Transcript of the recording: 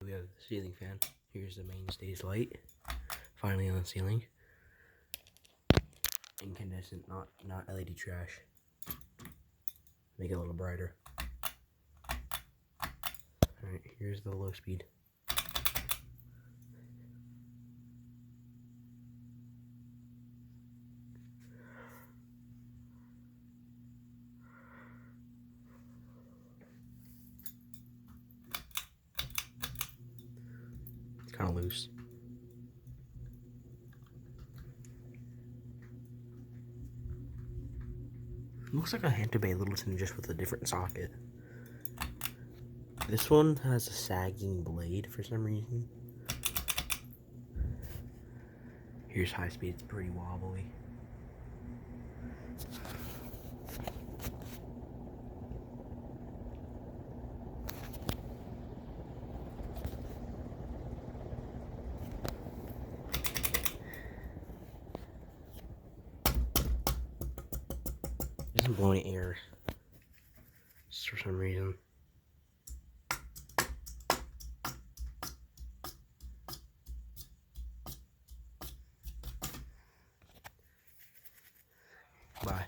We have the ceiling fan. Here's the mainstays light. Finally on the ceiling. Incandescent, not LED trash. Make it a little brighter. Alright, here's the low speed. It's kind of loose. It looks like a Hantabay Littleton just with a different socket. This one has a sagging blade for some reason. Here's high speed, it's pretty wobbly. It isn't blowing air just for some reason. Bye.